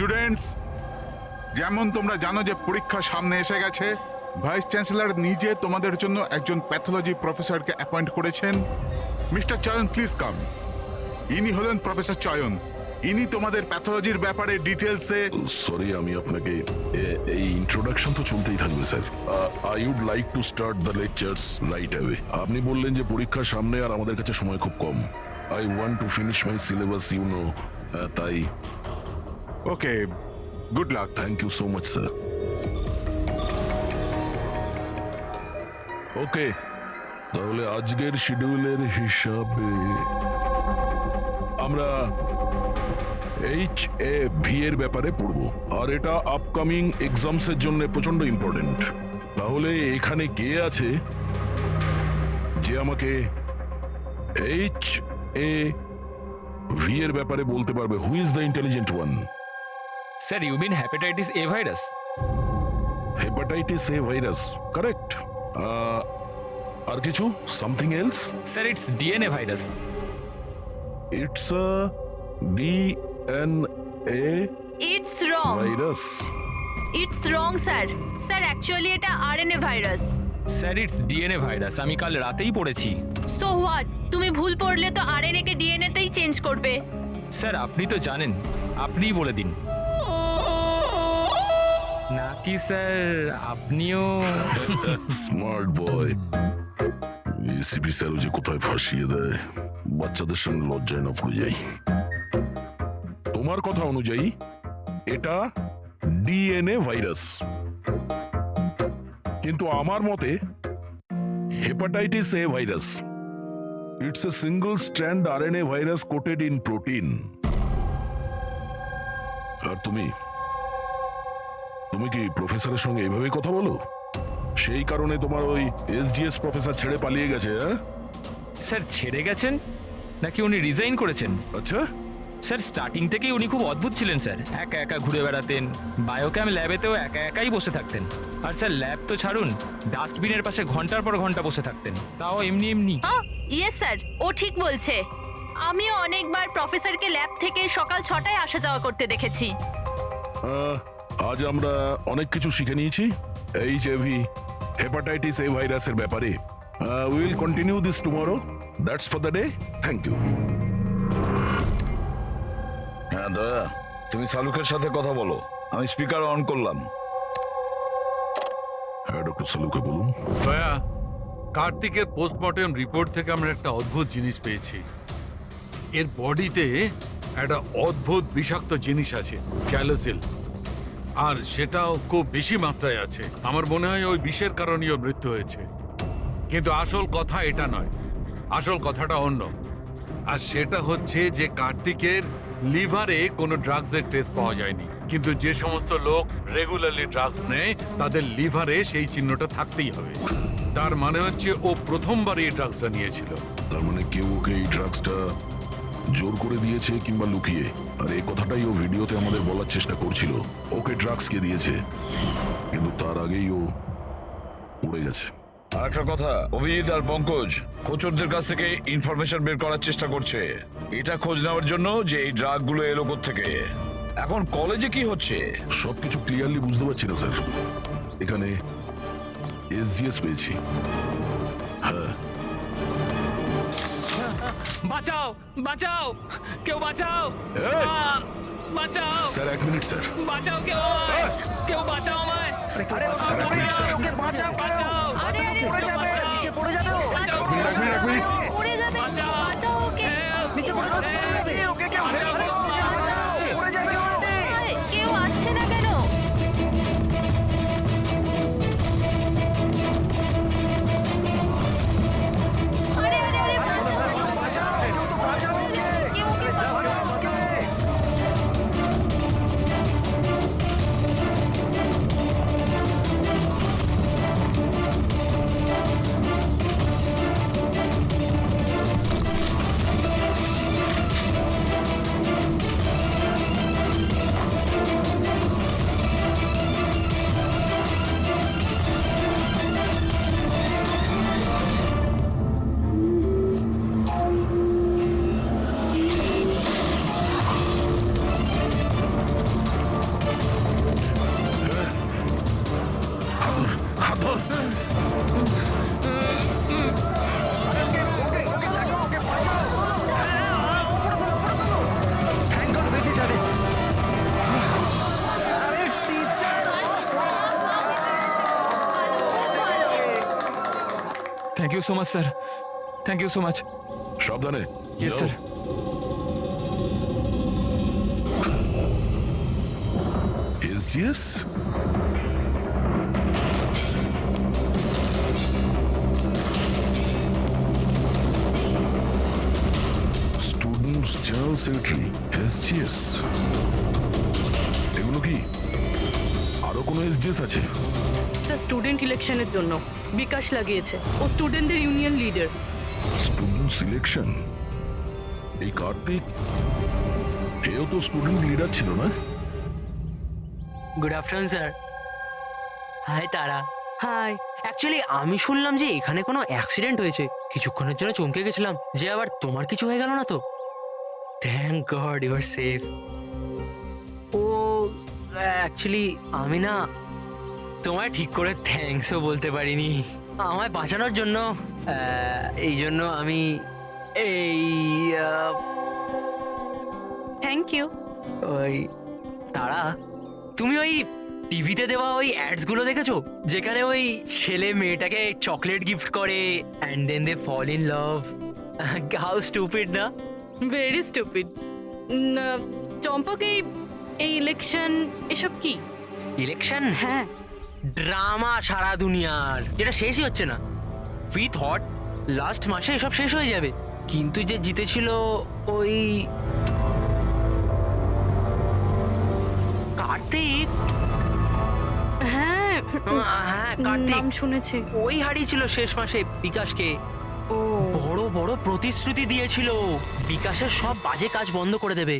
Students, যেমন তোমরা জানো যে পরীক্ষা সামনে এসে গেছে, ভাইস চ্যান্সেলর নিজে তোমাদের জন্য একজন প্যাথোলজি প্রফেসরকে অ্যাপয়েন্ট করেছেন। মিস্টার চয়ন, প্লিজ কাম। ইনি হলেন প্রফেসর চয়ন। ইনি তোমাদের প্যাথোলজির ব্যাপারে ডিটেলসে। সরি, আমি আপনাকে এই ইন্ট্রোডাকশন তো চলতেই থাকবে sir. I would like to start the lectures right away. আপনি বললেন যে পরীক্ষার সামনে আর আমাদের কাছে সময় খুব কম। I want to finish my syllabus, you know, তাই। Okay, good luck. Thank you so much sir. Okay, তাহলে আজকের শিডিউলের হিসাবে আমরা HAV এর ব্যাপারে পড়বো, আর এটা আপকামিং এক্সামস এর জন্য প্রচন্ড ইম্পর্টেন্ট। তাহলে এখানে কে আছে যে আমাকে HAV এর ব্যাপারে বলতে পারবে? Who is the intelligent one? Sir, you mean hepatitis A virus? Hepatitis A virus, correct. আর কিছু? Something else? Sir, it's DNA virus. It's a DNA it's wrong. Virus. It's wrong sir. Sir actually এটা RNA virus. Sir, it's DNA virus. আমি কাল রাতেই পড়েছি। So what? তুমি ভুল পড়লে তো আরএনএ কে ডিএনএ তেই চেঞ্জ করবে। স্যার, আপনি তো জানেন, আপনিই বলে দিন। নাকি স্যার আপনিও? Smart boy. এসিপি স্যার যে কোথায় ফাঁসিয়ে দেয়, বাচ্চাদের সঙ্গে লজ্জায় না পড়ে যাই। তোমার কথা অনুযায়ী এটা ডিএনএ ভাইরাস, কিন্তু আমার মতে hepatitis A virus. It's a single strand RNA virus coated in protein. আর তুমি কি প্রফেসরের সঙ্গে এইভাবেই কথা বলো? সেই কারণে তোমার ওই এসজিএস প্রফেসর ছেড়ে পালিয়ে গেছে? স্যার, ছেড়ে গেছেন নাকি উনি রিজাইন করেছেন? আচ্ছা, স্যার, স্টার্টিং থেকেই উনি খুব অদ্ভুত ছিলেন স্যার। একা একা ঘুরে বেড়াতেন, বায়োক্যাম ল্যাবেতেও একা একাই বসে থাকতেন। আর স্যার, ল্যাব তো ছাড়ুন, ডাস্টবিনের পাশে ঘন্টার পর ঘন্টা বসে থাকতেন, তাও এমনি এমনি। ইয়েস স্যার, ও ঠিক বলছে। আমিও অনেকবার প্রফেসরকে ল্যাব থেকে সকাল 6টায় আসা যাওয়া করতে দেখেছি। আজ আমরা অনেক কিছু শিখে নিয়েছি এইচআইভি হেপাটাইটিস এ ভাইরাসের ব্যাপারে। We will continue this tomorrow. That's for the day. Thank you. হ্যাঁ দয়া, তুমি সালুকের সাথে কথা বলো। আমি স্পিকার অন করলাম। হ্যাঁ ডক্টর সালুকে বলুন। দয়া, কার্তিকের পোস্টমর্টেম রিপোর্ট থেকে আমরা একটা অদ্ভুত জিনিস পেয়েছি। এর বডিতে একটা অদ্ভুত বিষাক্ত জিনিস আছে, ক্যালোসিল, আর সেটাও খুব বেশি মাত্রায় আছে। আমার মনে হয় ওই বিষের কারণেই ওর মৃত্যু হয়েছে। কিন্তু আসল কথা এটা নয়, আসল কথাটা অন্য। আর সেটা হচ্ছে যে কার্তিকের লিভারে কোনো ড্রাগসের টেস্ট পাওয়া যায়নি, কিন্তু যে সমস্ত লোক রেগুলারলি ড্রাগস নেয় তাদের লিভারে সেই চিহ্নটা থাকতেই হবে। তার মানে হচ্ছে ও প্রথমবার এই ড্রাগসটা নিয়েছিল। তার মানে কেউ ওকে এই ড্রাগসটা জোর করে দিয়েছে কিংবা লুকিয়ে। আর এই কথাটাই ও ভিডিওতে আমাদের বলার চেষ্টা করছিল, ওকে ড্রাগস কে দিয়েছে, কিন্তু তার আগেই ও উড়ে গেছে। আর একটা কথা, অভিজিৎ আর পঙ্কজ খোঁচরদের কাছ থেকে ইনফরমেশন বের করার চেষ্টা করছে, এটা খোঁজ নেওয়ার জন্য যে এই ড্রাগগুলো এলো থেকে। এখন কলেজে কি হচ্ছে সবকিছু ক্লিয়ারলি বুঝতে পারছি না স্যার। এখানে এসজিএস পেয়েছি। হ্যাঁ, বাঁচাও, বাঁচাও, কেউ বাঁচাও, এই! বাঁচাও, স্যার এক মিনিট স্যার। বাঁচাও, কেউ আমায়, কেউ বাঁচাও আমায়, স্যার এক মিনিট স্যার। বাঁচাও, আরে আরে পড়ে যাবে, নিচে পড়ে যাবে ও। বাঁচাও, এক মিনিট। পড়ে যাবে, বাঁচাও। বাঁচাও ওকে। নিচে পড়ে যাবে, ওকে কেউ বাঁচাও, পড়ে যাবে ও। কেউ আসছে না কেন? আরে আরে আরে বাঁচাও, কেউ তো বাঁচাও ওকে। কেউ ওকে বাঁচাও। Thank you so much sir, thank you so much. সাবধানে। ইয়েস যাও। Sir. SGS? Students general secretary, SGS। এগুলো কি আরো কোনো SGS আছে? স্যার স্টুডেন্ট ইলেকশনের জন্য বিকাশ লাগিয়েছে। ও স্টুডেন্টদের ইউনিয়ন লিডার। Student selection? এই কার্তিক, এও তো স্টুডেন্ট লিডার ছিল না? Good afternoon sir. হাই তারা। হাই। অ্যাকচুয়ালি আমি শুনলাম যে এখানে কোনো অ্যাক্সিডেন্ট হয়েছে, কিছুক্ষণের জন্য চমকে গেছিলাম যে আবার তোমার কিছু হয়ে গেল না তো। Thank god you are safe. ও অ্যাকচুয়ালি আমি না তোমায় ঠিক করে থ্যাঙ্কসও বলতে পারিনি আমায় বাঁচানোর জন্য। এই জন্য আমি এই থ্যাংক ইউ। ওই তারা, তুমি ওই টিভিতে দেওয়া ওই অ্যাডস গুলো দেখেছো যেখানে ওই ছেলে মেয়েটাকে চকলেট গিফট করে and then they fall in love? How stupid না? Very stupid. চম্পক, এই ইলেকশন এসব কি? ইলেকশন? হ্যাঁ। ড্রামা সারা দুনিয়ার, যেটা শেষই হচ্ছে না। উই থট লাস্ট মাসে এসব শেষ হয়ে যাবে, কিন্তু যে জিতেছিল ওই কার্তিক। হ্যাঁ হ্যাঁ কার্তিক, নাম শুনেছি। ওই হারিয়েছিল শেষ মাসে বিকাশকে। ও বড় বড় প্রতিশ্রুতি দিয়েছিল বিকাশের সব বাজে কাজ বন্ধ করে দেবে।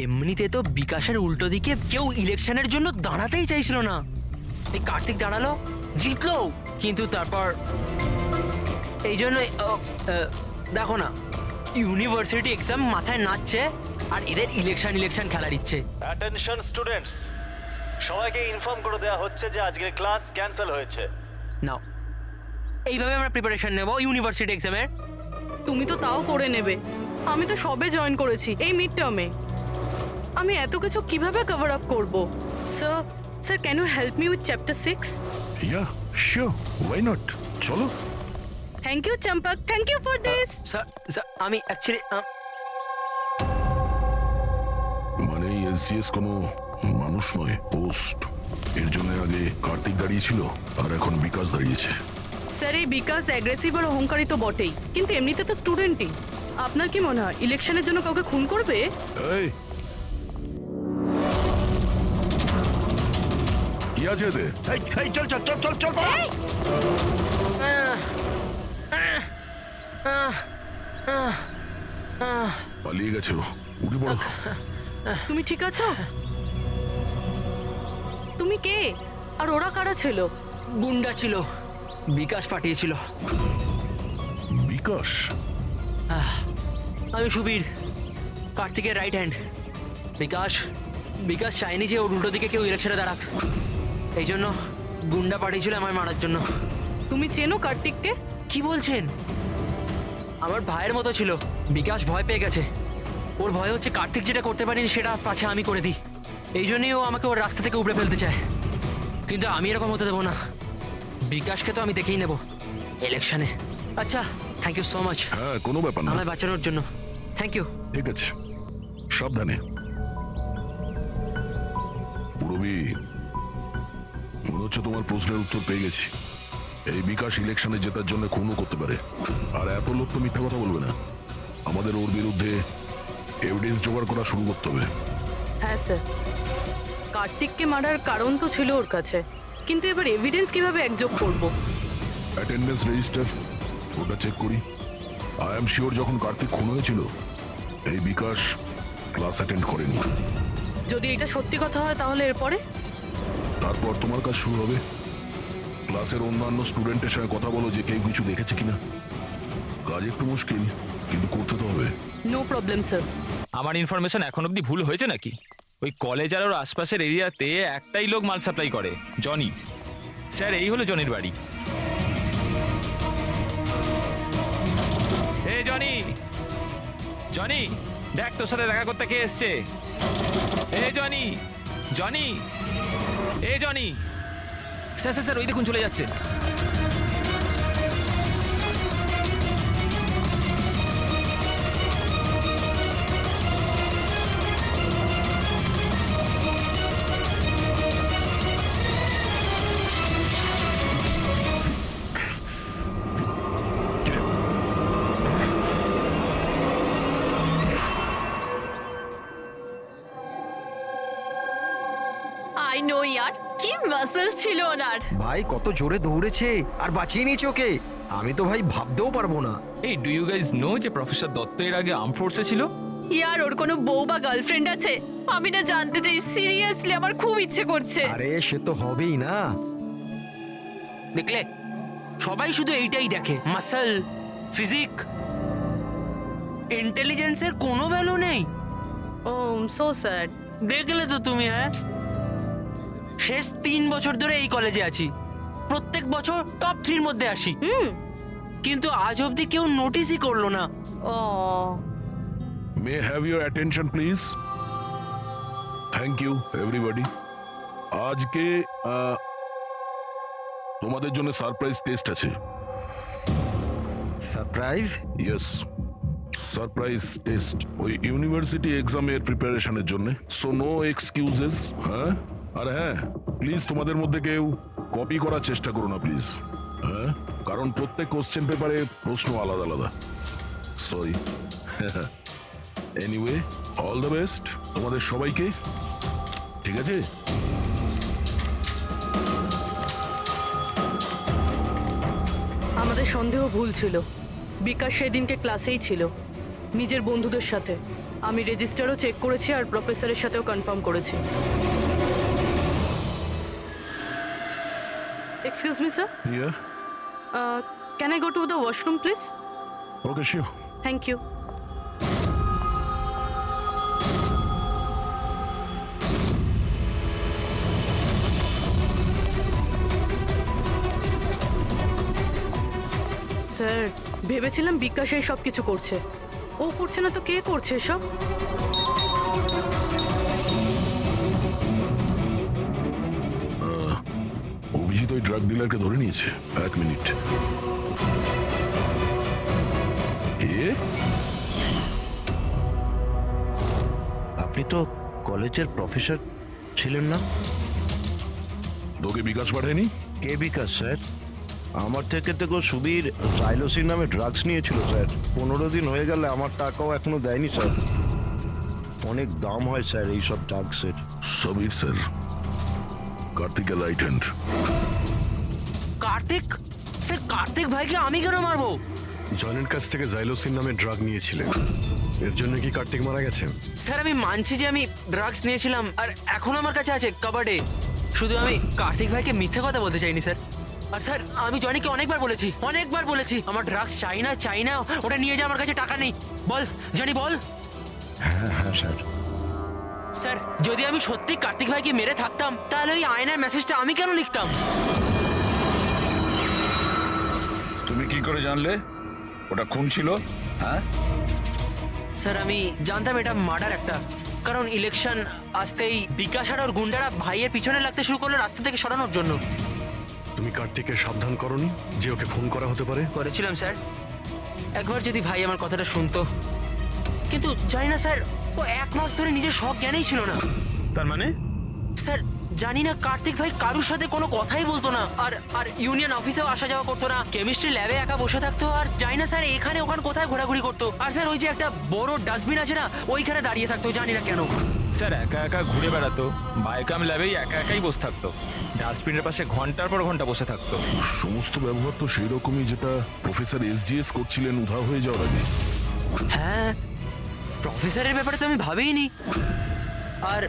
এমনিতে তো বিকাশের উল্টো দিকে কেউ ইলেকশনের জন্য দাঁড়াতেই চাইছিল না। এই কার্তিক দাঁড়ালো, জিতলো, কিন্তু তারপর এই জন্য দেখো না, ইউনিভার্সিটি এক্সাম মাথায় নাচছে আর এদের ইলেকশন খেলার ইচ্ছে। অ্যাটেনশন স্টুডেন্টস, সবাইকে ইনফর্ম করে দেওয়া হচ্ছে যে আজকের ক্লাস ক্যান্সেল হয়েছে। নাও, এইভাবে আমরা প্রিপারেশন নেব ইউনিভার্সিটি এক্সামের। তুমি তো তাও করে নেবে। আমি তো সবে জয়েন করেছি এই মিড টার্মে। আমি এত কিছু কিভাবে কভার আপ করব? Sir can you help me with chapter 6? Yeah sure, why not, চলো। Thank you Champak, thank you for this. Sir আমি অ্যাকচুয়ালি মানে SGS কোনো মানুষ নয়, পোস্ট। এর জন্য আগে কার্তিক দাঁড়িয়েছিল আর এখন বিকাশ দাঁড়িয়েছে। স্যার এই বিকাশ অ্যাগ্রেসিভ আর অহংকারী তো বটেই, কিন্তু এমনিতে তো স্টুডেন্টই। আপনার কি মনে হয় ইলেকশনের জন্য কাউকে খুন করবে? এই কি আছে এতে? চল চল চল চল চল। পালিয়ে গেছে ও, উঠে পড়ো। তুমি ঠিক আছো? তুমি কে? আর ওরা কারা ছিল? গুন্ডা ছিল, বিকাশ পাঠিয়েছিল। বিকাশ? আমি সুবীর, কার্তিকের রাইট হ্যান্ড। বিকাশ চায়নি যে ওর উল্টো দিকে কেউ ইলেকশনে দাঁড়াক, এই জন্য গুন্ডা পাঠিয়েছিল আমায় মারার জন্য। তুমি চেনো কার্তিককে? কি বলছেন? আমার ভাইয়ের মতো ছিল। বিকাশ ভয় পেয়ে গেছে। ওর ভয় হচ্ছে কার্তিক যেটা করতে পারিনি সেটা পাছে আমি করে দিই। এই জন্যই ও আমাকে ওর রাস্তা থেকে উপড়ে ফেলতে চায়, কিন্তু আমি এরকম হতে দেবো না। বিকাশকে তো আমি দেখেই নেব ইলেকশনে। আচ্ছা, থ্যাংক ইউ সো মাচ হ্যাঁ, কোনো ব্যাপার না। আমায় বাঁচানোর জন্য। Thank you. ঠিক আছে, সাবধানে। পুরবি, মনে হচ্ছে তোমার প্রশ্নের উত্তর পেয়ে গেছি। এই বিকাশ ইলেকশনে জেতার জন্য খুনও করতে পারে, আর এত লোক তো মিথ্যা কথা বলবে না। আমাদের ওর বিরুদ্ধে এভিডেন্স জোগাড় করা শুরু করতে হবে। হ্যাঁ স্যার, কার্তিককে মারার কারণ তো ছিল ওর কাছে, কিন্তু এবার এভিডেন্স কিভাবে একযোগ করব? অ্যাটেন্ডেন্স রেজিস্টার, ওটা চেক করি। আই এম শিওর যখন কার্তিক খুন হয়েছিল এই বিকাশ ক্লাস অ্যাটেন্ড করেনি। যদি এটা সত্যি কথা হয় তাহলে এরপরে? তারপর তোমার কাজ শুরু হবে। ক্লাসের অন্যান্য স্টুডেন্টের সঙ্গে কথা বলো যে কেউ কিছু দেখেছে কিনা। কাজ একটু মুশকিল, কিন্তু করতে তো হবে। No problem sir. আমার ইনফরমেশন এখন অব্দি ভুল হয়েছে নাকি? ওই কলেজ আর ওর আশপাশের এরিয়াতে একটাই লোক মাল সাপ্লাই করে, জনি। স্যার এই হলো জনির বাড়ি। এ জনি, জনি দেখ তোর সাথে দেখা করতে কে এসছে। এ জনি, জনি, এ জনি। স্যার স্যার স্যার ওই দেখুন চলে যাচ্ছে। আই নো ইয়ার, কি মাসেলস ছিল ওনার। ভাই কত জোরে দৌড়েছে আর বাঁচিয়ে নিয়েছে ওকে, আমি তো ভাই ভাবতেও পারবো না। এই ডু ইউ গাইজ নো যে প্রফেসর দত্ত এর আগে আর্ম ফোর্সে ছিল? ইয়ার ওর কোনো বউ বা গার্লফ্রেন্ড আছে? আমি না জানতে চাই, সিরিয়াসলি আমার খুব ইচ্ছে করছে। আরে সে তো হবেই না। দেখলে সবাই শুধু এইটাই দেখে, মাসল, ফিজিক, ইন্টেলিজেন্সের কোনো ভ্যালু নেই। ও সো স্যাড। দেখলে তো তুমি, হ্যাঁ শেষ 3 বছর ধরে এই কলেজে আছি, প্রত্যেক বছর টপ 3 মধ্যে আসি, কিন্তু আজ অবধি কেউ নোটিসই করলো না। ও may have your attention please. Thank you everybody. আজকে তোমাদের জন্য সারপ্রাইজ টেস্ট আছে। সারপ্রাইজ? ইয়েস, সারপ্রাইজ টেস্ট, ওই ইউনিভার্সিটি এক্সামের প্রিপারেশনের জন্য। So no excuses. হ্যাঁ, আর হ্যাঁ প্লিজ তোমাদের মধ্যে কেউ কপি করার চেষ্টা করো না প্লিজ। হ্যাঁ, কারণ প্রত্যেক কোশ্চেন পেপারে প্রশ্ন আলাদা আলাদা। Sorry. Anyway, all the best তোমাদের সবাইকে, ঠিক আছে? আমাদের সন্দেহ ভুল ছিল। বিকাশ সেদিনকে ক্লাসেই ছিল নিজের বন্ধুদের সাথে। আমি রেজিস্টারও চেক করেছি আর প্রফেসরের সাথেও কনফার্ম করেছি। Excuse me sir, here. Can I go to the washroom please? Okay, sure. Thank you. Sir, ভেবেছিলাম বিকাশ এই সব কিছু করছে। ও করছে না তো কে করছে এসব? অভিজিৎ ওই ড্রাগ ডিলারকে ধরে নিয়েছে। 1 মিনিট। আপনি তো কলেজের প্রফেসর ছিলেন না? তোকে বিকাশ পাঠায়নি? কে বিকাশ স্যার? আমার থেকে তো সুবীর জাইলোসিন নামে ড্রাগস নিয়েছিল স্যার। 15 দিন হয়ে গেলে আমার টাকাও এখনো দেয়নি স্যার। অনেক দাম হয় স্যার এইসব ড্রাগসের। সবির স্যার, কার্তিকের right hand. Kartik? Sir Kartik ভাইকে আমি কেন মারবো? জয়নের কাছ থেকে জাইলোসিন নামে ড্রাগ নিয়েছিলেন, এর জন্য কি কার্তিক মারা গেছেন? স্যার আমি মানছি যে আমি ড্রাগস নিয়েছিলাম আর এখন আমার কাছে আছে কাবার্ডে। শুধু আমি কার্তিক ভাইকে মিথ্যে কথা বলতে চাইনি স্যার। আর স্যার আমি জনিকে অনেকবার বলেছি আমার ড্রাগস চাই না, ওটা নিয়ে যা, আমার কাছে টাকা নেই। বল জনি বল। হ্যাঁ হ্যাঁ স্যার। স্যার যদি আমি সত্যি কার্তিক ভাইকে মেরে থাকতাম তাহলে ওই আয়নার মেসেজটা আমি কেন লিখতাম? তুমি কি করে জানলে ওটা খুন ছিল? হ্যাঁ স্যার আমি জানতাম এটা মার্ডার একটা, কারণ ইলেকশন আসতেই বিকাশ আর ওর গুন্ডারা ভাইয়ের পিছনে লাগতে শুরু করলো রাস্তা থেকে সরানোর জন্য। তুমি কার্তিককে সাবধান করনি যে ওকে ফোন করা হতে পারে? করেছিলাম স্যার, একবার যদি ভাই আমার কথাটা শুনতো, কিন্তু জানি না স্যার, ও 1 মাস ধরে নিজের সব জ্ঞানেই ছিল না। তার মানে? স্যার জানি না, কার্তিক ভাই কারুর সাথে কোনো কথাই বলতো না, আর ইউনিয়ন অফিসেও আসা যাওয়া করতো না, কেমিস্ট্রি ল্যাবে একা বসে থাকতো, আর জানি না স্যার এখানে ওখানে কোথায় ঘোরাঘুরি করতো। আর স্যার ওই যে একটা বড় ডাস্টবিন আছে না, ওইখানে দাঁড়িয়ে থাকতো, জানি না কেন। স্যার একা একা ঘুরে বেড়াতো, বায়োকাম ল্যাবেই একা একাই বসে থাকতো, ডাস্টবিনের পাশে ঘন্টার পর ঘন্টা বসে থাকতো। সমস্ত ব্যবহার তো সেই রকমই যেটা প্রফেসর SGS করছিলেন উধাও হয়ে যাওয়ার আগে। হ্যাঁ, প্রফেসরের ব্যাপারে তো আমি ভাবিনি। আর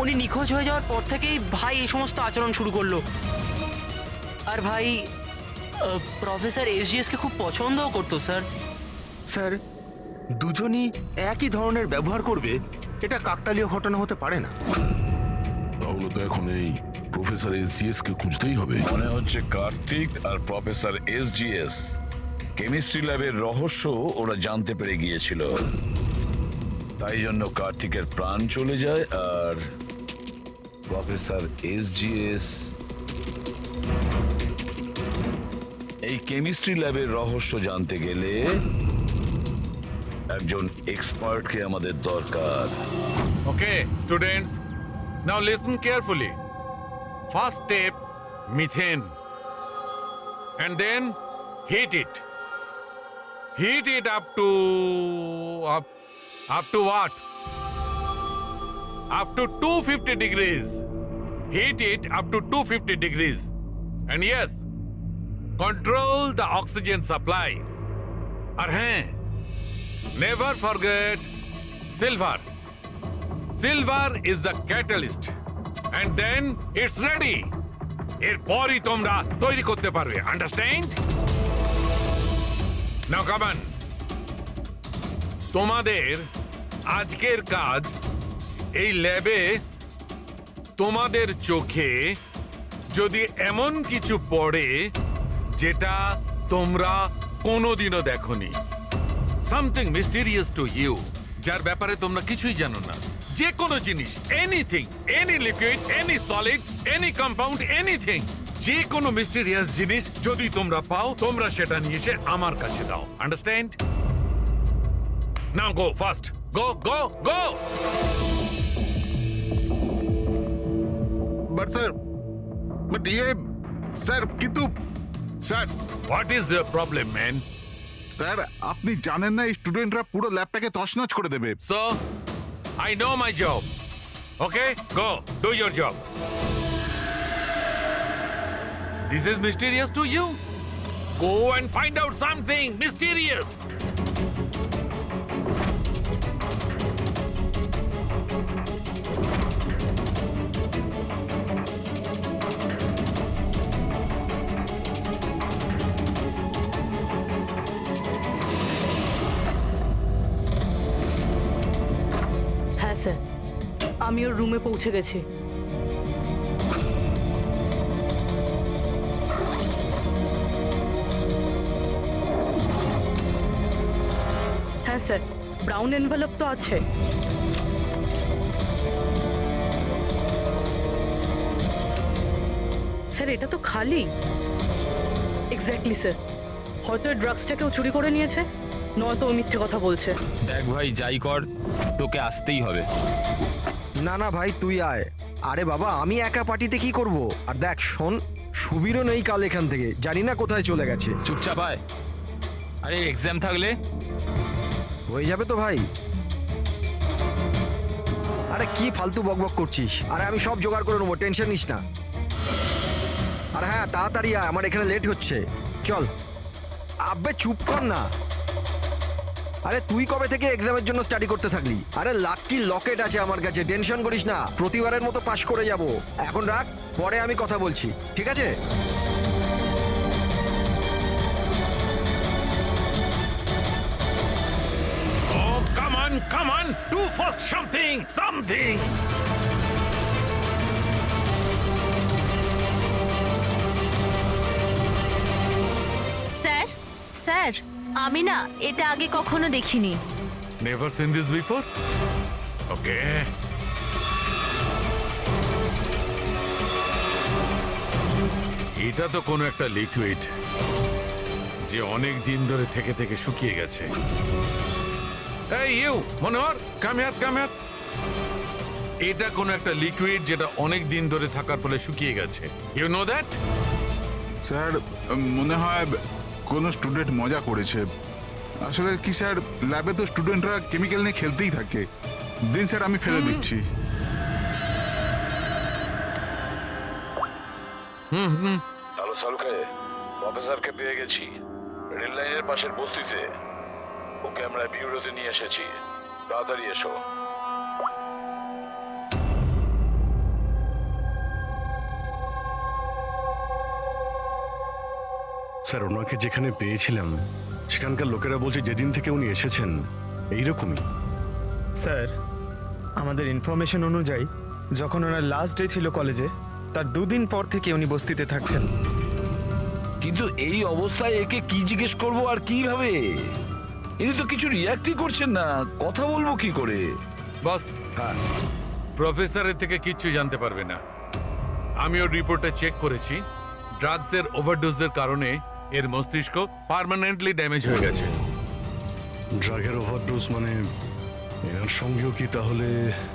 উনি নিখোঁজ হয়ে যাওয়ার পর থেকেই ভাই এই সমস্ত আচরণ শুরু করলো। আর ভাই প্রফেসর SGS কে খুব পছন্দও করতো স্যার। স্যার, দুজনই একই ধরনের ব্যবহার করবে এটা কাকতালীয় ঘটনা হতে পারে না। তাহলে তো এখন এই প্রফেসর SGS কে খুঁজতেই হবে। মনে হচ্ছে কার্তিক আর প্রফেসর SGS কেমিস্ট্রি ল্যাবের রহস্য ওরা জানতে পেরে গিয়েছিল, তাই জন্য কার্তিকের প্রাণ চলে যায় আর প্রফেসর SGS এই কেমিস্ট্রি ল্যাবের রহস্য জানতে গেলে একজন এক্সপার্টকে আমাদের দরকার। Okay, students, now listen carefully. First step, methane. And then heat it. Heat it up to what? Up to 250 degrees. heat it up to 250 degrees. And yes, control the oxygen supply. আর হ্যাঁ, never forget silver. Silver is the catalyst. And then it's ready. এরপরই তোমরা তৈরি করতে পারবে, understand? Now come on. তোমাদের আজকের কাজ এই ল্যাবে তোমাদের চোখে যদি এমন কিছু পড়ে যেটা তোমরা কোনোদিনও দেখোনি, সামথিং মিস্টেরিয়াস টু ইউ, যার ব্যাপারে তোমরা কিছুই জানো না, যে কোনো জিনিস, anything, any liquid, any solid, any compound, anything, যে কোনো মিস্টেরিয়াস জিনিস যদি তোমরা পাও, তোমরা সেটা নিয়ে এসে আমার কাছে দাও, understand? Now go fast, go go go. But sir, but sir কিন্তু sir, what is the problem man? Sir আপনি জানেন না এই স্টুডেন্টরা পুরো ল্যাবটাকে তছনছ করে দেবে। So, I know my job. Okay, go, do your job. This is mysterious to you? Go and find out something mysterious. হ্যাঁ স্যার, আমি ওর রুমে পৌঁছে গেছি। হ্যাঁ স্যার, ব্রাউন এনভেলপ তো আছে। স্যার এটা তো খালি। এক্স্যাক্টলি স্যার, হয়তো ড্রাগসটাকেও চুরি করে নিয়েছে, নয়তো ও মিথ্যে কথা বলছে। দেখ ভাই, যাই কর তোকে আসতেই হবে। না না ভাই, তুই আয়। আরে বাবা, আমি একা পার্টিতে কি করব? আর দেখ শোন, সুবীরও নেই কাল এখান থেকে, জানি না কোথায় চলে গেছে। চুপচাপ আয়। আরে এক্সাম থাকলে হয়ে যাবে তো ভাই। আরে কি ফালতু বকবক করছিস? আরে আমি সব জোগাড় করে নেবো, টেনশন নিস না। আর হ্যাঁ, তাড়াতাড়ি আয়, আমার এখানে লেট হচ্ছে। চল। আব্বে চুপ কর না। আরে তুই কবে থেকে এক্সামের জন্য স্টাডি করতে থাকলি? আরে লাকি লকেট আছে আমার কাছে, টেনশন করিস না, প্রতিবারের মতো পাশ করে যাব। এখন রাখ, পরে আমি কথা বলছি, ঠিক আছে? Oh, come on, do first something. Sir, sir আমি না এটা আগে কখনো দেখিনি। Never seen this before? Okay. এটা তো কোনো একটা লিকুইড যে অনেক দিন ধরে থেকে থেকে শুকিয়ে গেছে। এই ইউ মনোহর, কাম হিয়ার। এটা কোনো একটা লিকুইড যেটা অনেক দিন ধরে থাকার ফলে শুকিয়ে গেছে। You know that? স্যার মনে হয় কোনো স্টুডেন্ট মজা করেছে। আসলে কি স্যার, ল্যাবে তো স্টুডেন্টরা কেমিক্যাল নিয়ে খেলতেই থাকে। দিন স্যার, আমি ফেলে দিচ্ছি। হ্যালো সালুকে, প্রফেসরকে পেয়ে গেছি রেল লাইনের পাশের বস্তিতে। ওকে আমরা বিউরোতে নিয়ে এসেছি, তাড়াতাড়ি এসো। স্যার, ওনাকে যেখানে পেয়েছিলাম সেখানকার লোকেরা বলছে যেদিন থেকে উনি এসেছেন এইরকমই। স্যার, আমাদের ইনফরমেশন অনুযায়ী যখন ওনার লাস্ট ডে ছিল কলেজে, তার 2 দিন পর থেকে উনি বস্তিতে থাকছেন। কিন্তু এই অবস্থায় একে কি জিজ্ঞেস করবো আর কিভাবে? ইনি তো কিছু রিয়াক্টই করছেন না, কথা বলবো কি করে? বস, হ্যাঁ, প্রফেসরের থেকে কিচ্ছু জানতে পারবে না। আমি ওর রিপোর্টে চেক করেছি, ড্রাগসের ওভারডোজের কারণে এর মস্তিষ্ক পার্মানেন্টলি ড্যামেজ হয়ে গেছে। ড্রাগের ওভারডোজ মানে এনার সঙ্গেও কি তাহলে?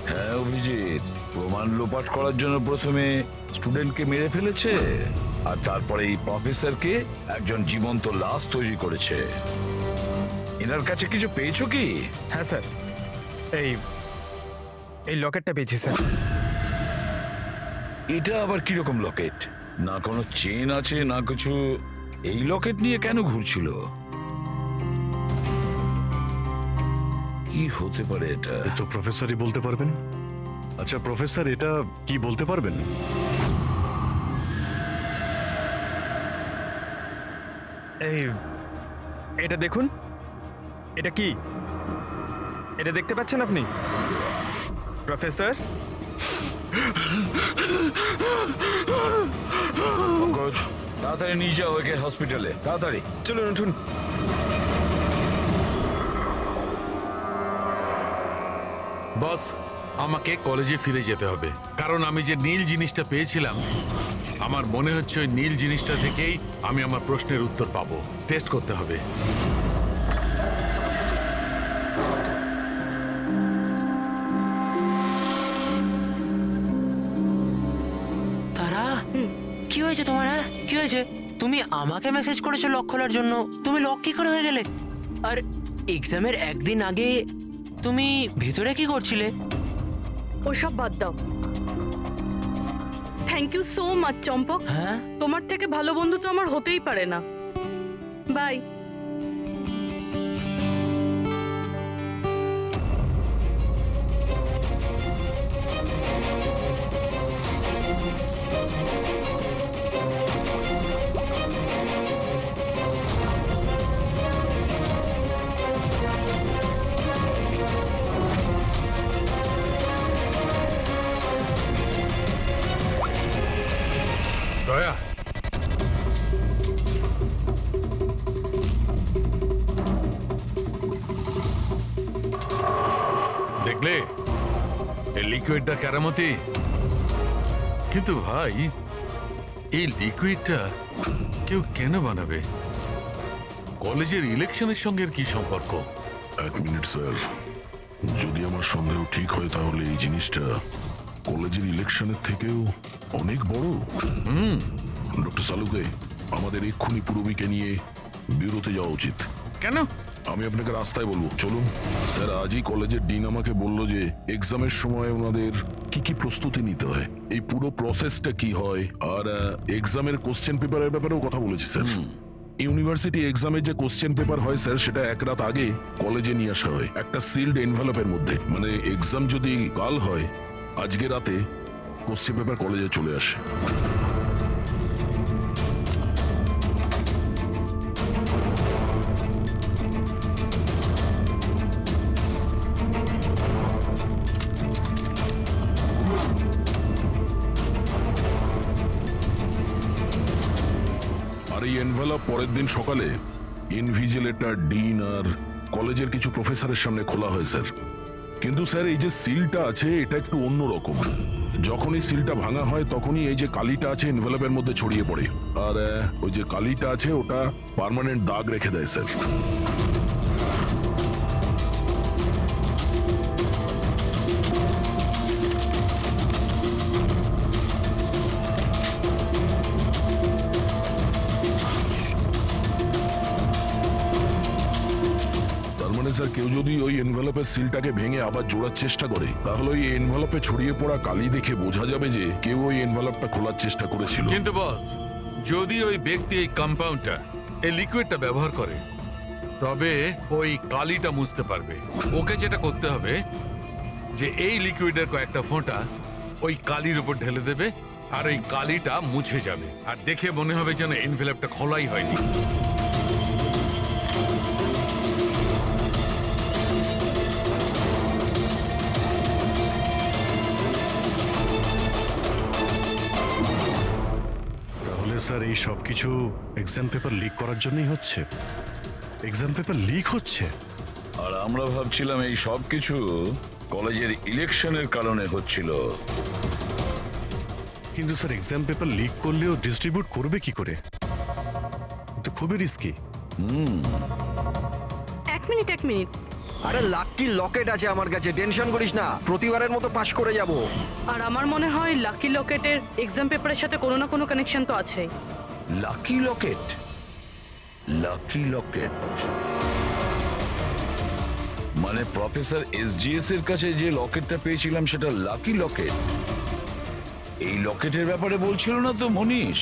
হ্যাঁ অভিজিৎ, প্রমাণ লোপাট করার জন্য প্রথমে স্টুডেন্টকে মেরে ফেলেছে, আর তারপরে এই প্রফেসরকে একজন জীবন্ত লাশ তৈরি করেছে। এনার কাছে কিছু পেয়েছো কি? হ্যাঁ স্যার, এই লকেটটা পেয়েছি স্যার। এটা আবার কিরকম লকেট? না কোনো চেন আছে না কিছু। এই লকেট নিয়ে কেন ঘুরছিল? কি হতে পারে এটা? এ তো প্রফেসরই বলতে পারবেন। আচ্ছা প্রফেসর, এটা কি বলতে পারবেন? এই এটা দেখুন, এটা কি? এটা দেখতে পাচ্ছেন আপনি প্রফেসর? পঙ্কজ, তাড়াতাড়ি নিয়ে যাও ওকে হসপিটালে, তাড়াতাড়ি। চলুন উঠুন। বস, আমাকে কলেজে ফিরে যেতে হবে, কারণ আমি যে নীল জিনিসটা পেয়েছিলাম, আমার মনে হচ্ছে ওই নীল জিনিসটা থেকেই আমি আমার প্রশ্নের উত্তর পাবো। টেস্ট করতে হবে। তারা, কি হয়েছে তোমার? হ্যাঁ, কি হয়েছে? তুমি আমাকে মেসেজ করেছো লক খোলার জন্য, তুমি লক কি করে হয়ে গেলে? আর এক্সামের একদিন আগে তুমি ভেতরে কি করছিলে? ওসব বাদ দাও। থ্যাংক ইউ সো মাচ চম্পক। হ্যাঁ, তোমার থেকে ভালো বন্ধু তো আমার হতেই পারে না। বাই। দয়া, দেখলে এই লিকুইডটা কেরামতি? কিন্তু ভাই, এই লিকুইডটা কেউ কেন বানাবে? কলেজের ইলেকশনের সঙ্গে এর কি সম্পর্ক? এক মিনিট স্যার, যদি আমার সন্দেহ ঠিক হয় তাহলে এই জিনিসটা কলেজের ইলেকশনের থেকেও অনেক বড়। ডক্টর সালুকে, আমাদের এক্ষুনি পূরবীকে নিয়ে বিরতে যাওয়া উচিত। কেন? আমি আপনাকে রাস্তায় বলবো, চলুন। স্যার, আজই কলেজের ডিন আমাকে বলল যে এক্সামের সময় ওনাদের কি কি প্রস্তুতি নিতে হয়, এই পুরো প্রসেসটা কি হয়, আর এক্সামের কোশ্চেন পেপারের ব্যাপারেও কথা বলেছি স্যার। ইউনিভার্সিটি এক্সামের যে কোশ্চেন পেপার হয় স্যার, সেটা এক রাত আগে কলেজে নিয়ে আসা হয় একটা সিল্ড এনভেলপের মধ্যে। মানে এক্সাম যদি কাল হয়, আজকে রাতে কোশ্চেন পেপার কলেজে চলে আসে। আর এই এনভেলপ পরের দিন সকালে ইনভিজিলেটর, ডিন আর কলেজের কিছু প্রফেসরের সামনে খোলা হয় স্যার। কিন্তু স্যার, এই যে সিলটা আছে এটা একটু অন্যরকম। যখনই সিলটা ভাঙা হয় তখনই এই যে কালিটা আছে এনভেলপের মধ্যে ছড়িয়ে পড়ে, আর ওই যে কালিটা আছে ওটা পার্মানেন্ট দাগ রেখে দেয় স্যার। স্যার, কেউ যদি ওই এনভেলপের সিলটাকে ভেঙে আবার জোড়ার চেষ্টা করে, তাহলে ওই এনভেলপে ছড়িয়ে পড়া কালি দেখে বোঝা যাবে যে কেউ ওই এনভেলপটা খোলার চেষ্টা করেছিল। কিন্তু বস, যদি ওই ব্যক্তি এই কম্পাউন্ডটা, এই লিকুইডটা ব্যবহার করে, তবে ওই কালিটা মুছতে পারবে। ওকে যেটা করতে হবে যে এই লিকুইডের কয়েকটা ফোঁটা ওই কালির উপর ঢেলে দেবে, আর ওই কালিটা মুছে যাবে, আর দেখে মনে হবে যেন এনভেলপটা খোলাই হয়নি। স্যার, এই সব কিছু এক্সাম পেপার লিক করার জন্যই হচ্ছে? এক্সাম পেপার লিক হচ্ছে? আর আমরা ভাবছিলাম এই সব কিছু কলেজের ইলেকশনের কারণে হচ্ছিল। কিন্তু স্যার, এক্সাম পেপার লিক করলেও ডিস্ট্রিবিউট করবে কি করে? তো খুবই রিস্কি। এক মিনিট। আরে লাকি লকেট আছে আমার কাছে, টেনশন করিস না, প্রতিবারের মতো পাশ করে যাব। আর আমার মনে হয় লাকি লকেটের এক্সাম পেপারের সাথে কোনো না কোনো কানেকশন তো আছেই। লাকি লকেট? লাকি লকেট মানে প্রফেসর এসজিএস এর কাছে যে লকেটটা পেয়েছিলাম সেটা লাকি লকেট? এই লকেটের ব্যাপারে বলছিল না তো মনীষ?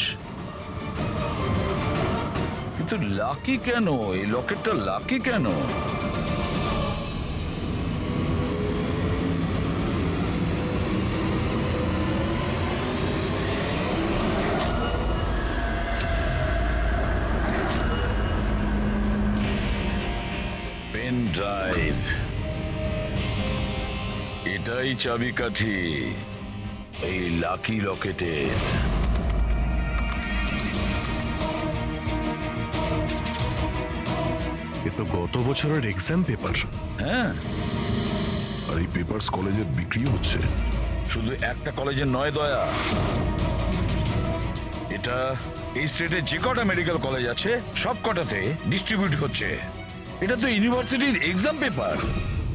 কিন্তু লাকি কেন? এই লকেটটা লাকি কেন? পেন ড্রাইভ, এটাই চাবিকাঠি এই লাকি লকেটের। এ তো গত বছরের এক্সাম পেপার। হ্যাঁ, আর এই পেপারস কলেজে বিক্রি হচ্ছে। শুধু একটা কলেজের নয় দয়া, এটা এই স্টেটে যে কটা মেডিকেল কলেজ আছে সব কটাতে ডিস্ট্রিবিউট হচ্ছে। এটা তো ইউনিভার্সিটির এক্সাম পেপার।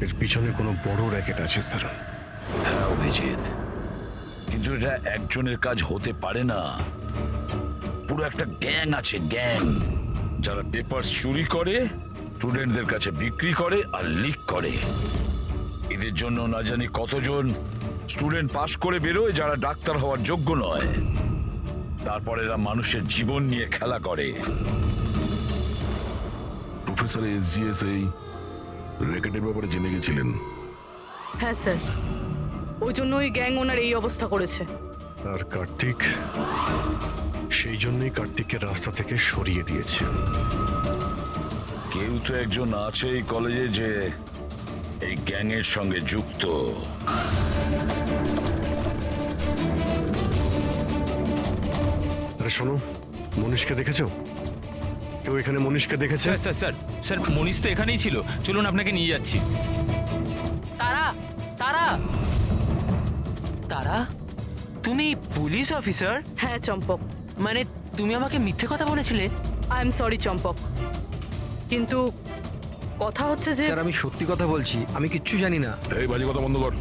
এর পিছনে কোনো বড় র্যাকেট আছে স্যার। হ্যাঁ অভিজিৎ, কিন্তু এটা একজনের কাজ হতে পারে না। পুরো একটা গ্যাং আছে, গ্যাং, যারা পেপার চুরি করে, স্টুডেন্টদের কাছে বিক্রি করে আর লিক করে। এদের জন্য না জানি কতজন স্টুডেন্ট পাশ করে বেরোয় যারা ডাক্তার হওয়ার যোগ্য নয়। তারপর এরা মানুষের জীবন নিয়ে খেলা করে। প্রফেসর এসজিএস এই র্যাকেটের ব্যাপারে জেনে গেছিলেন। হ্যাঁ স্যার, ওই জন্য ওই গ্যাং ওনার এই অবস্থা করেছে। আর কার্তিক, সেই জন্যই কার্তিককে রাস্তা থেকে সরিয়ে দিয়েছে। কেউ তো একজন আছে এই কলেজে যে এই গ্যাংয়ের সঙ্গে যুক্ত। আরে শোনো, মনীষকে দেখেছো? কেউ এখানে মনীষকে দেখেছে? স্যার স্যার স্যার স্যার মনীষ তো এখানেই ছিল, চলুন আপনাকে নিয়ে যাচ্ছি। তারা তারা তারা তুমি পুলিশ অফিসার? হ্যাঁ চম্পক, মানে তুমি আমাকে মিথ্যে কথা বলেছিলে? আই এম সরি চম্পক, কিন্তু কথা হচ্ছে যে স্যার আমি সত্যি কথা বলছি, আমি কিচ্ছু জানি না। এই বাজে কথা বন্ধ কর।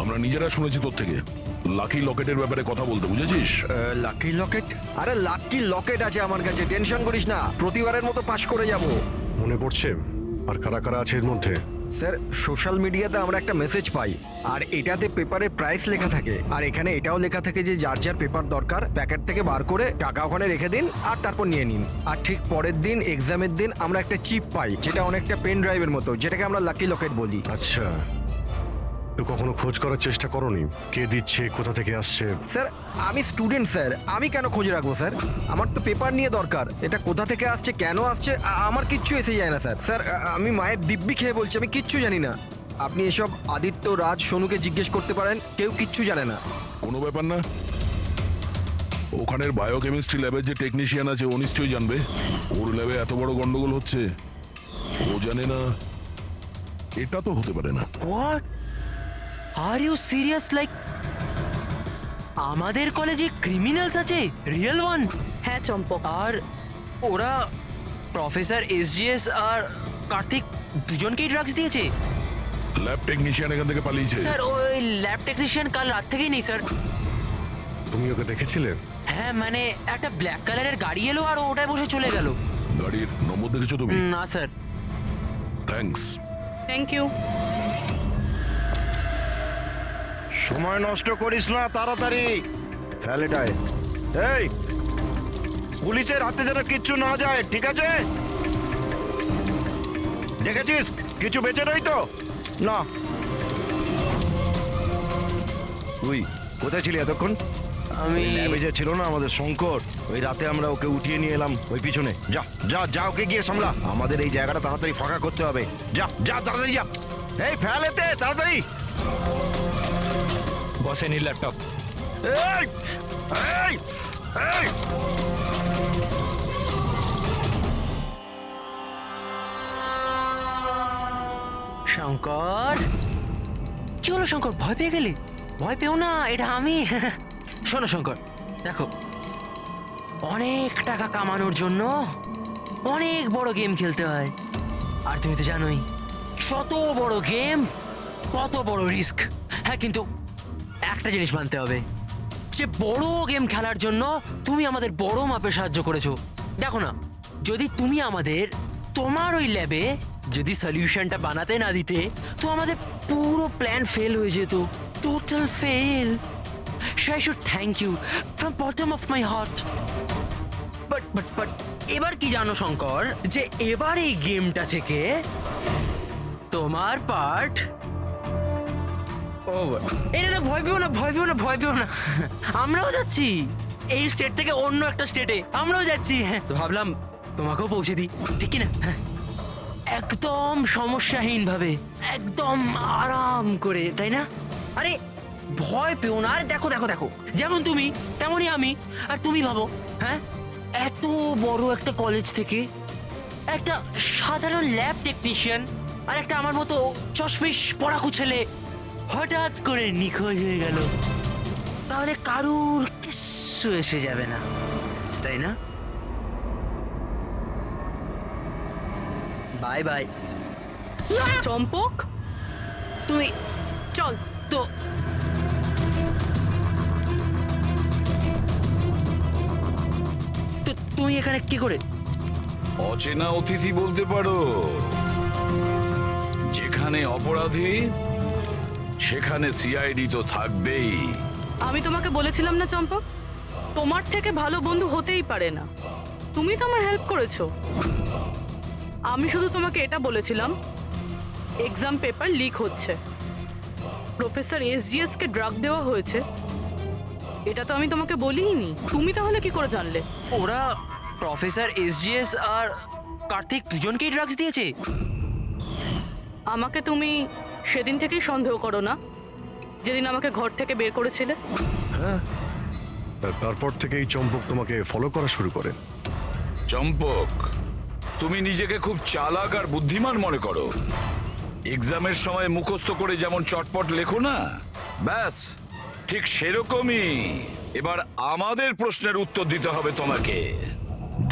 আমরা নিজেরা শুনেছি তোর থেকে লাকি লকেটের ব্যাপারে কথা বলতে, বুঝেছিস? লাকি লকেট? আরে লাকি লকেট আছে আমার কাছে, টেনশন করিস না, প্রতিবারের মতো পাস করে যাব। মনে পড়ছে? আর কারা কারা আছে এর মধ্যে? স্যার সোশ্যাল মিডিয়াতে আমরা একটা মেসেজ পাই, আর এটাতে পেপারের প্রাইস লেখা থাকে, আর এখানে এটাও লেখা থাকে যে যার যার পেপার দরকার প্যাকেট থেকে বার করে টাকা ওখানে রেখে দিন আর তারপর নিয়ে নিন। আর ঠিক পরের দিন এক্সামের দিন আমরা একটা চিপ পাই, যেটা অনেকটা পেন ড্রাইভের মতো, যেটাকে আমরা লাকি লকেট বলি। আচ্ছা, তো কখনো খোঁজ করার চেষ্টা করোনি কে দিচ্ছে, কোথা থেকে আসছে? স্যার আমি স্টুডেন্ট স্যার, আমি কেন খোঁজ রাখবো স্যার? আমার তো পেপার নিয়ে দরকার, এটা কোথা থেকে আসছে, কেন আসছে, আমার কিচ্ছু এসে যায় না স্যার। স্যার আমি মায়ের দিব্যি খেয়ে বলছি, আমি কিচ্ছু জানি না। আপনি এসব আদিত্য, রাজ, সোনুকে জিজ্ঞেস করতে পারেন, কেউ কিচ্ছু জানে না। কোনো ব্যাপার না। ওখানের বায়োকেমিস্ট্রি ল্যাবের যে টেকনিশিয়ান আছে ও নিশ্চয়ই জানবে। ওর ল্যাবে এত বড় গন্ডগোল হচ্ছে, ও জানে না? এটা তো হতে পারে না। What are you serious? Like আমাদের কলেজে ক্রিমিনালস আছে, রিয়েল ওয়ান? হ্যাঁ চম্পক, আর ওরা প্রফেসর এসজিএস আর কার্তিক দুজনকেই ড্রাগস দিয়েছে? ল্যাব টেকনিশিয়ান এখান থেকে পালিয়েছে। স্যার ওই ল্যাব টেকনিশিয়ান কাল রাত থেকেই নেই স্যার। তুমি ওকে দেখেছিলে? হ্যাঁ মানে একটা ব্ল্যাক কালারের গাড়ি এলো আর ওটায় বসে চলে গেল। গাড়ির নম্বর দেখেছো তুমি? না স্যার। থ্যাঙ্কস। Thank you. সময় নষ্ট করিস না, তাড়াতাড়ি ফেল এটায়। এই পুলিশের হাতে যেন কিচ্ছু না যায়, ঠিক আছে? দেখেছিস কিছু বেঁচে রই তো না? তুই কোথায় ছিলি এতক্ষণ? আমি ল্যাবে যে ছিল না আমাদের শঙ্কর, ওই রাতে আমরা ওকে উঠিয়ে নিয়ে এলাম ওই পিছনে। যা যা যা, ওকে গিয়ে সামলা, আমাদের এই জায়গাটা তাড়াতাড়ি ফাঁকা করতে হবে। যা যা তাড়াতাড়ি যা, এই ফেল এতে তাড়াতাড়ি। বসে নি ল্যাপটপ। এই এই এই শঙ্কর, কি হলো শঙ্কর, ভয় পেয়ে গেলি? ভয় পেও না, এটা আমি। শোনো শঙ্কর, দেখো অনেক টাকা কামানোর জন্য অনেক বড় গেম খেলতে হয়, আর তুমি তো জানোই যত বড় গেম কত বড় রিস্ক। হ্যাঁ কিন্তু একটা জিনিস মানতে হবে, যে বড় গেম খেলার জন্য তুমি আমাদের বড় মাপে সাহায্য করেছো। দেখো না, যদি তুমি আমাদের তোমার ওই ল্যাবে যদি সলিউশনটা বানাতে না দিতে তো আমাদের পুরো প্ল্যান ফেল হয়ে যেত, total fail. I should thank you from bottom of my heart. But এবার কি জানো শঙ্কর, যে এবার এই গেমটা থেকে তোমার পার্ট ওভার। এটা ভয় পেও না, ভয় পেও না, ভয় পেও না। আমরাও যাচ্ছি এই স্টেট থেকে অন্য একটা স্টেটে, আমরাও যাচ্ছি। হ্যাঁ, তো ভাবলাম তোমাকেও পৌঁছে দিই, ঠিক কি না? হ্যাঁ, একদম সমস্যাহীন ভাবে, একদম আরাম করে, তাই না? আরে ভয় পেও না। আর দেখো দেখো দেখো, যেমন তুমি তেমনই আমি। আর তুমি ভাবো, হ্যাঁ, এত বড় একটা কলেজ থেকে একটা সাধারণ ল্যাব টেকনিশিয়ান আর একটা আমার মতো চশমিশ পড়াকু ছেলে হঠাৎ করে নিখোঁজ হয়ে গেল, তাহলে কারুর কিচ্ছু এসে যাবে না, তাই না? Bye bye. চম্পক, তুই চল। তো তুই এখানে কি করে? অচেনা অতিথি বলতে পারো। যেখানে অপরাধী সেখানে সিআইডি তো থাকবেই। আমি তোমাকে বলেছিলাম না চম্পক, তোমার থেকে ভালো বন্ধু হতেই পারে না। তুমি তো আমার হেল্প করেছো। আমি শুধু তোমাকে এটা বলেছিলাম, এক্সাম পেপার লিক হচ্ছে, প্রফেসর এসজিএস কে ড্রাগ দেওয়া হয়েছে। এটা তো আমি তোমাকে বলিনি। তুমি তাহলে কি করে জানলে? ওরা প্রফেসর এসজিএস আর কার্তিক দুজনকেই ড্রাগস দিয়েছে। আমাকে তুমি সেদিন থেকেই সন্দেহ করো না, যেদিন আমাকে ঘর থেকে বের করেছিলে? হ্যাঁ, তারপর থেকে এই চম্পক তোমাকে ফলো করা শুরু করে। চম্পক, তুমি নিজেকে খুব চালাক আর বুদ্ধিমান মনে করো। এক্সামের সময় মুখস্থ করে যেমন চটপট লেখো না, ব্যাস ঠিক সেরকমই এবার আমাদের প্রশ্নের উত্তর দিতে হবে তোমাকে।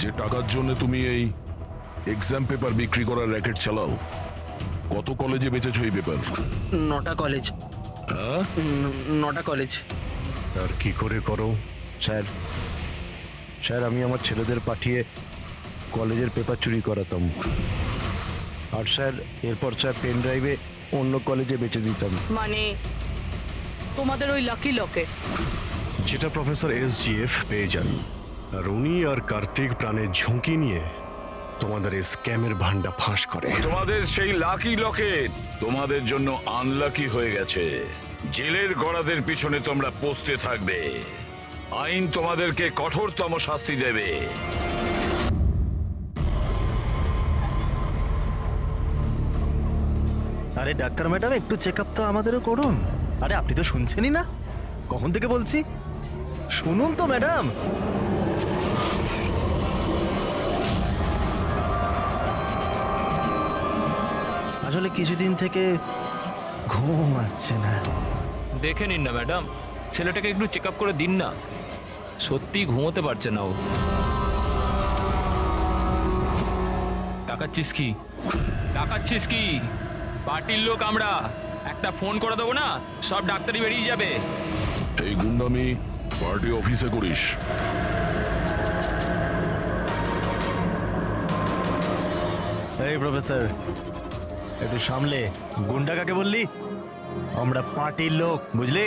যে টাকার জন্য তুমি এই এক্সাম পেপার বিক্রি করার র্যাকেট চালাও, কত কলেজে বেচেছো এই পেপার? 9টা কলেজ। হ্যাঁ, 9টা কলেজ। আর কি করে করো? স্যার, স্যার আমি আমার ছেলেদের পাঠিয়ে কলেজের পেপার চুরি করাতাম। আর স্যার এরপর স্যার পেন ড্রাইভে অন্য কলেজে বেচে দিতাম। মানে তোমাদের ওই লাকি লকে? যেটা প্রফেসর এসজিএফ পেয়ে যান, আর উনি আর কার্তিক প্রাণের ঝুঁকি নিয়ে তোমাদের এই স্ক্যামের ভান্ডা ফাঁস করে। তোমাদের সেই লাকি লকেট তোমাদের জন্য আনলাকি হয়ে গেছে। জেলের গড়াদের পিছনে তোমরা পৌঁছতে থাকবে। আইন তোমাদেরকে কঠোরতম শাস্তি দেবে। আরে ডাক্তার ম্যাডাম, একটু চেক আপ তো আমাদেরও করুন। আরে আপনি তো শুনছেনই না, কখন থেকে বলছি, শুনুন তো ম্যাডাম। আসলে কিছুদিন থেকে ঘুম আসছে না। দেখে নিন না ম্যাডাম, ছেলেটাকে একটু চেক আপ করে দিন না। সত্যি ঘুমোতে পারছে না ও। তাকাচ্ছিস কি? তাকাচ্ছিস কি? পার্টির লোক আমরা, একটা ফোন করে দেবো না, সব ডাক্তারি বেরিয়ে যাবে। এই গুন্ডামি পার্টি অফিসে করিস? এই প্রফেসর, একটু সামলে। গুন্ডা কাকে বললি? আমরা পার্টির লোক, বুঝলি?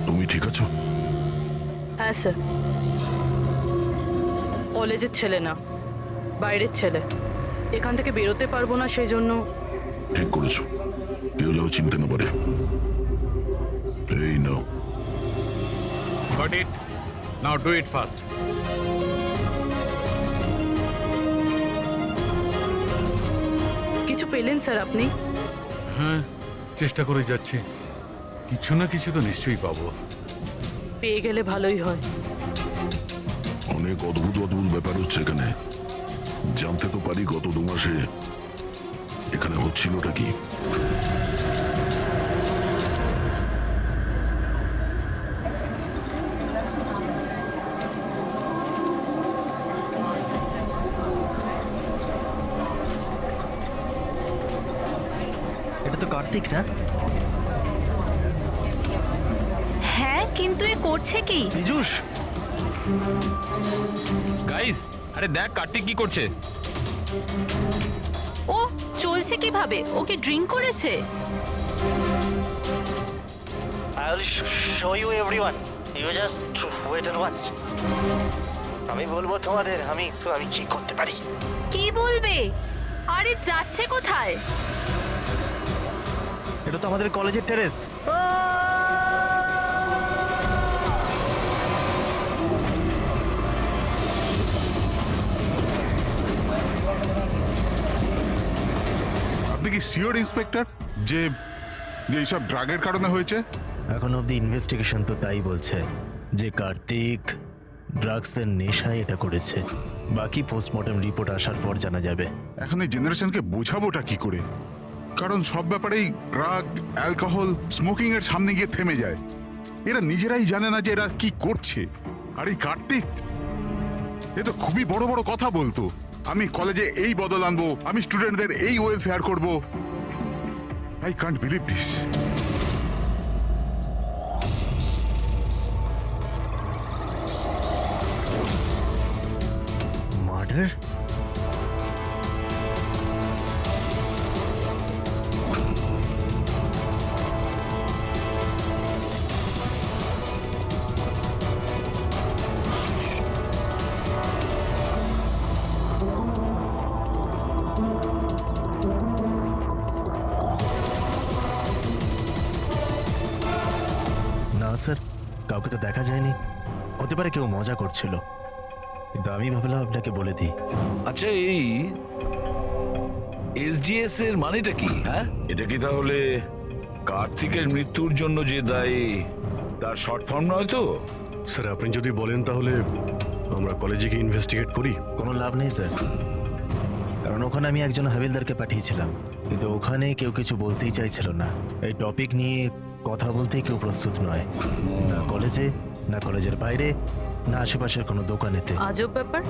তুমি ঠিক আছো? হ্যাঁ স্যার। কলেজের ছেলে না, বাইরের ছেলে। এখান থেকে বেরোতে পারবো না, সেই জন্য। ঠিক করেছো, কেউ যেন চিনতে না পারে। এই নাও। Got it? Now do it fast. কিছু পেলেন স্যার আপনি? হ্যাঁ, চেষ্টা করে যাচ্ছি। কিছু না কিছু তো নিশ্চয়ই পাবো। পেয়ে গেলে ভালোই হয়। অনেক অদ্ভুত অদ্ভুত ব্যাপার হচ্ছে এখানে। জানতে তো পারি গত 2 মাসে এখানে হচ্ছিলটা কি। এটা তো কার্তিক না? কিন্তু এ করছে কি? পীযূষ, গাইস, আরে দেখ কার্তিক কি করছে। ও চলছে কিভাবে? ও কি ড্রিঙ্ক করেছে? I will show you everyone, you just wait and watch. আমি বলবো তোমাদের আমি কি করতে পারি। কি বলবে? আরে যাচ্ছে কোথায়? এটা তো আমাদের কলেজের টেরেস। আপনি কি সিওর ইন্সপেক্টর যে যে এইসব ড্রাগের কারণে হয়েছে? এখন অব্দি ইনভেস্টিগেশন তো তাই বলছে যে কার্তিক ড্রাগসের নেশায় এটা করেছে। বাকি পোস্টমর্টম রিপোর্ট আসার পর জানা যাবে। এখন এই জেনারেশনকে বোঝাবোটা কি করে? কারণ সব ব্যাপারেই ড্রাগ, অ্যালকোহল, স্মোকিং এর সামনে গিয়ে থেমে যায়। এরা নিজেরাই জানে না যে এরা কি করছে। আর এই কার্তিক, এ তো খুবই বড় বড় কথা বলতো। আমি কলেজে এই বদল আনবো, আমি স্টুডেন্টদের এই ওয়েলফেয়ার করব। I can't believe this. Murder? না স্যার, কাউকে তো দেখা যায়নি। হতে পারে কেউ মজা করছিল, কিন্তু আমি ভাবলাম আপনাকে বলে দিই। আচ্ছা, এই এসজিএস এর মানেটা কি? হ্যাঁ, এটা কি তাহলে কার্তিকের মৃত্যুর জন্য যে দায়ী তার শর্ট ফর্ম নয় তো? স্যার, আপনি যদি বলেন তাহলে আমরা কলেজে গিয়ে ইনভেস্টিগেট করি। কোনো লাভ নেই স্যার, কারণ ওখানে আমি একজন হাবিলদারকে পাঠিয়েছিলাম, কিন্তু ওখানে কেউ কিছু বলতেই চাইছিল না। এই টপিক নিয়ে কথা বলতেই কেউ প্রস্তুত নয়, না কলেজে, না কলেজের বাইরে, না আশেপাশের কোনো দোকানেতে। আজব ব্যাপার,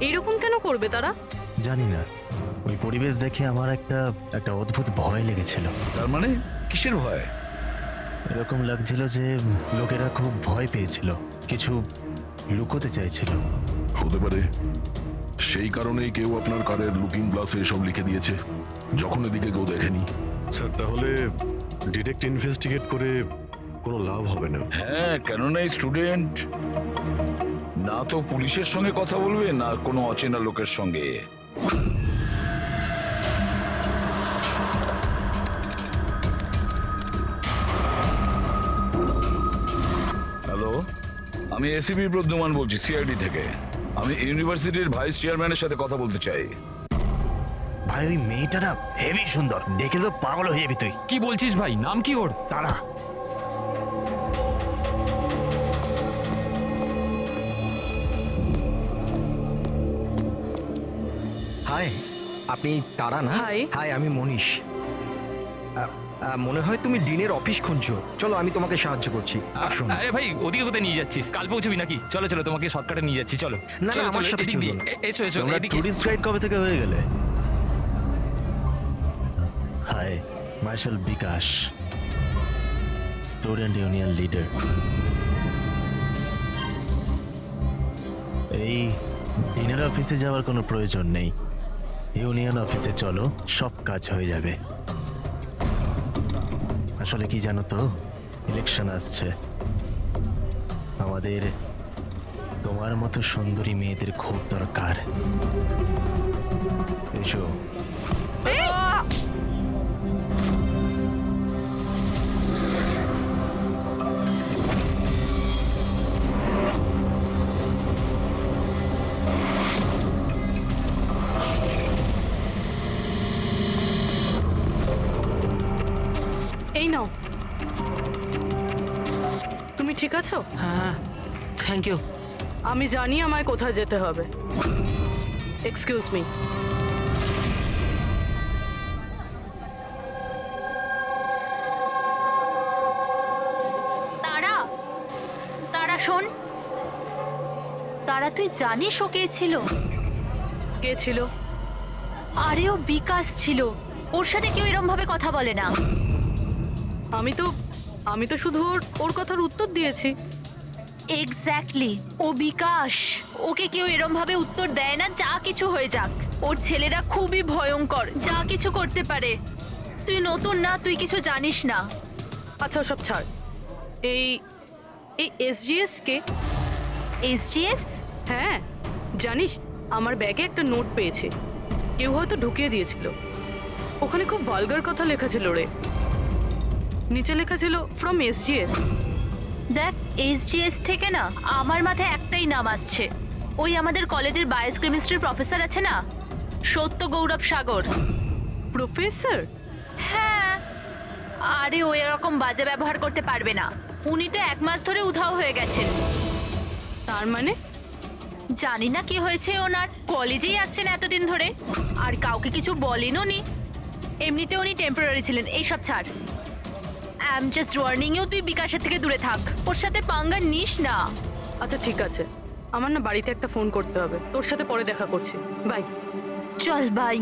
এইরকম কেন করবে তারা? জানি না, ওই পরিবেশ দেখে আমার একটা অদ্ভুত ভয় লেগেছিল। তার মানে কিসের ভয়? এরকম লাগছিল যে লোকেরা খুব ভয় পেয়েছিল, কিছু লুকোতে চাইছিল। হতে পারে সেই কারণেই কেউ আপনার কারের লুকিং গ্লাসে এসব লিখে দিয়েছে, যখন এদিকে কেউ দেখেনি। স্যার, তাহলে ডিরেক্ট ইনভেস্টিগেট করে কোনো লাভ হবে না। হ্যাঁ, কেননা এই স্টুডেন্ট না তো পুলিশের সঙ্গে কথা বলবে, না কোনো অচেনা লোকের সঙ্গে। হ্যালো, আমি এসিপি প্রদ্যুমান বলছি, সিআইডি থেকে। আমি ইউনিভার্সিটির ভাইস চেয়ারম্যানের সাথে কথা বলতে চাই। ভাই, ওই মেয়েটা না হেভি সুন্দর, দেখে তো পাগল হয়ে যাবি তুই। কি বলছিস ভাই? নাম কি ওর? তারা হাই, আপনি তারা না? Hi. হাই, আমি মনীষ। মনে হয় তুমি ডিনের অফিস খুঁজছো। চলো, আমি তোমাকে সাহায্য করছি, আসুন। আরে ভাই, ওদিকে কোথায় নিয়ে যাচ্ছিস? কাল পৌঁছবি নাকি? চলো চলো, তোমাকে শর্টকাটে নিয়ে যাচ্ছি, চলো। না, চলো, আমার চলো, সাথে এদিক দিয়ে। চলুন। এসো এসো, তোমরা এদিকে। টুরিস্ট গাইড কবে থেকে হয়ে গেলে? হাই, মার্শাল বিকাশ, স্টুডেন্ট ইউনিয়ন লিডার। এই ডিনার অফিসে যাওয়ার কোনো প্রয়োজন নেই, ইউনিয়ন অফিসে চলো, সব কাজ হয়ে যাবে। আসলে কি জানো তো, ইলেকশন আসছে, আমাদের তোমার মতো সুন্দরী মেয়েদের খুব দরকার। এসো। এই নাও। তুমি ঠিক আছো? হ্যাঁ, থ্যাংক ইউ। আমি জানি আমায় কোথায় যেতে হবে। Excuse me. তারা, তারা শোন। তারা, তুই জানিস ও কে ছিল? কে ছিল? আরে ও বিকাশ ছিল। ওর সাথে কেউ এরম ভাবে কথা বলে না। আমি তো আমি তো শুধু ওর কথার উত্তর দিয়েছি। এক্স্যাক্টলি, ও বিকাশ। ওকে কেউ এরম ভাবে উত্তর দেয় না, যা কিছু হয়ে যাক। ওর ছেলেরা খুবই ভয়ঙ্কর, যা কিছু করতে পারে। তুই নতুন না, তুই কিছু জানিস না। আচ্ছা সব ছাড়। এই এই এসজিএস কে? এসজিএস? হ্যাঁ, জানিস আমার ব্যাগে একটা নোট পেয়েছে, কেউ হয়তো ঢুকিয়ে দিয়েছিল। ওখানে খুব ভালগার কথা লেখা ছিল রে। নিচে লেখা ছিল ফ্রম এসজিএস। দেখ, এসজিএস থেকে না আমার মাথায় একটাই নাম আসছে। ওই আমাদের কলেজের বায়োকেমিস্ট্রির প্রফেসর আছে না, সত্য গৌরব সাগর। প্রফেসর? হ্যাঁ, আরে ও এরকম বাজে ব্যবহার করতে পারবে না। উনি তো 1 মাস ধরে উধাও হয়ে গেছেন। তার মানে? জানি না কি হয়েছে ওনার, কলেজেই আসছেন এতদিন ধরে আর কাউকে কিছু বলেনও নি। এমনিতে উনি টেম্পোরারি ছিলেন। এইসব ছাড়, I am just warning you, তুই বিকাশের থেকে দূরে থাক, ওর সাথে পাঙ্গা নিস না। আচ্ছা ঠিক আছে, আমার না বাড়িতে একটা ফোন করতে হবে। তোর সাথে পরে দেখা করছি, বাই। চল বাই।